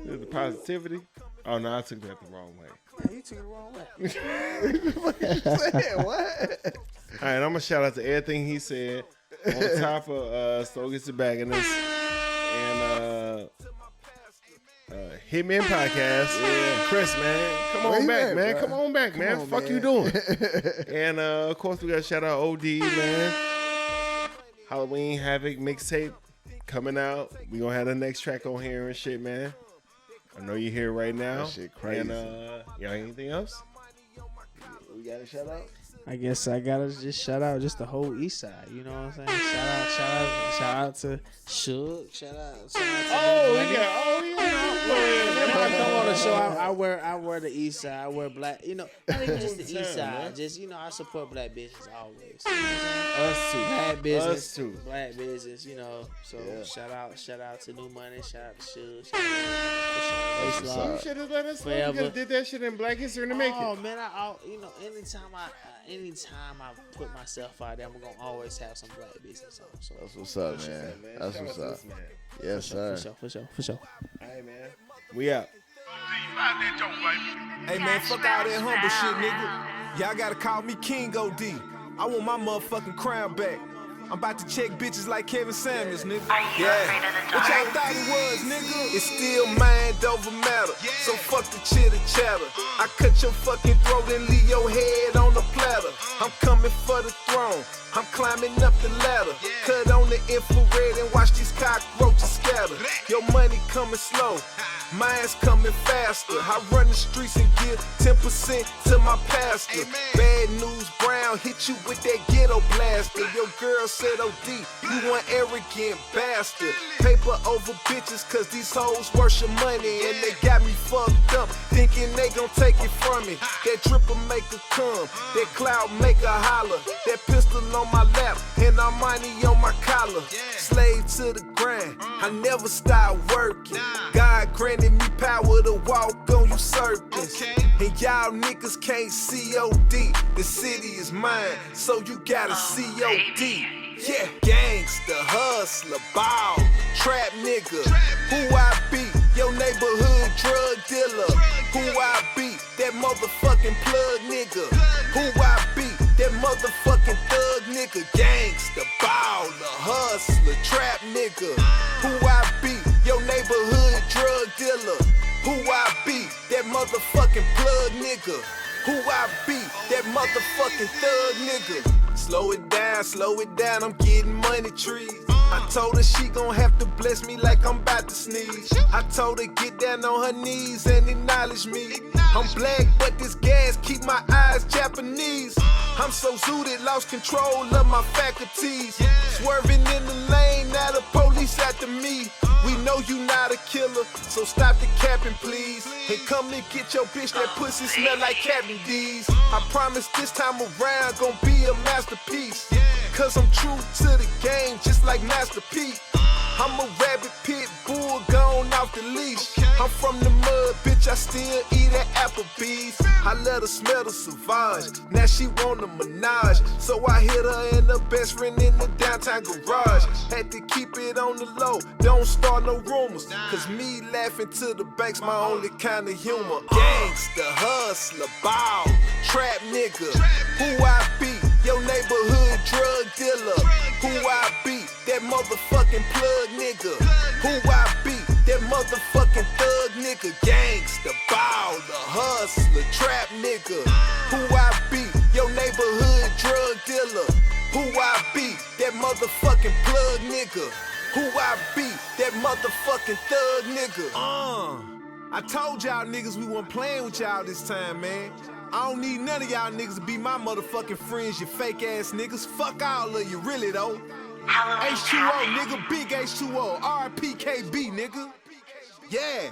There's the positivity. Oh, no, I took that the wrong way. Yeah, you took it the wrong way. What? All right, I'm gonna shout out to everything he said on top of Stoke Gets It Back in this and Hitman Podcast. Yeah. Chris, man, come Where on you back, at, man. bro? Come on back, Come man. on, Fuck man. you doing? And of course, we got to shout out OD, man. Halloween Havoc mixtape coming out. We gonna have the next track on here and shit, man. I know you're here right now. That shit crazy. And y'all anything else? We got a shout out? I guess I gotta just shout out just the whole East Side. You know what I'm saying? Shout out to Suge. Shout out to Whenever I come on the show, I wear the East Side. I wear black. You know, not even just the East Side. Just just I support black business always. You know what I'm saying? Us too. Black business, Us too. black business. You know, so Yeah. shout out to New Money. Shout out to Suge. That's what's up. You should have let us know. You Forever. could have did that shit in Black History in the Making. Oh man, anytime I put myself out there, I'm gonna always have some black business on. So That's what's up, man. That's what's up. Yes, sir. for sure. All right, man. We out. Hey man, fuck all that humble shit, nigga. Y'all gotta call me King OD. I want my motherfucking crown back. I'm about to check bitches like Kevin Samuels, nigga. Yeah. What y'all thought it was, nigga? It's still mind over matter. So fuck the chitter chatter. I cut your fucking throat and leave your head on the platter. I'm coming for the throne. I'm climbing up the ladder. Cut on the infrared and watch these cockroaches scatter. Your money coming slow. Mine's coming faster. I run the streets and give 10% to my pastor. Bad news Brown hit you with that ghetto blaster. Your girl said OD, you one arrogant bastard. Paper over bitches cause these hoes worship money. And they got me fucked up, thinking they gon' take it from me. That dripper make her come, that cloud make her holler. That pistol on my lap, and I'm money on my collar. Slave to the grind, I never stop working. God granted me power to walk on you serpents. And y'all niggas can't COD. The city is mine, so you gotta COD. Yeah, gangsta, hustler, ball, trap nigga. Who I be? Your neighborhood drug dealer. Who I be? That motherfucking plug nigga. Who I be? That motherfucking thug nigga. Gangsta, baller, hustler, trap nigga. Who I be? Your neighborhood drug dealer. Who I be? That motherfucking plug nigga. Who I be? That motherfucking thug nigga. Slow it down, I'm getting money trees. I told her she gon' have to bless me like I'm about to sneeze. I told her get down on her knees and acknowledge me. I'm black, but this gas keep my eyes Japanese. I'm so zooted, lost control of my faculties. Swerving in the lane, now the police after me. We know you not a killer, so stop the capping, please. And come and get your bitch, that pussy smell like Captain D's. I promise this time around gon' be a masterpiece. Cause I'm true to the game, just like Master P. I'm a rabbit pit bull gone off the leash. I'm from the mud, bitch, I still eat at Applebee's. I let her smell the Sauvage, now she want a menage. So I hit her and her best friend in the downtown garage. Had to keep it on the low, don't start no rumors. Cause me laughing to the bank's my only kind of humor. Gangsta, hustler, ball, trap nigga. Who I be? Your neighborhood drug dealer. Who I be? That motherfucking plug nigga. Who I be? That motherfucking thug nigga. Gangsta, baller, hustler, trap nigga. Who I be? Your neighborhood drug dealer. Who I be? That motherfucking plug nigga. Who I be? That motherfucking thug nigga. I told y'all niggas we wasn't playing with y'all this time, man. I don't need none of y'all niggas to be my motherfucking friends, you fake ass niggas. Fuck all of you, really though. H2O, nigga, big H2O, RPKB, nigga. Yeah.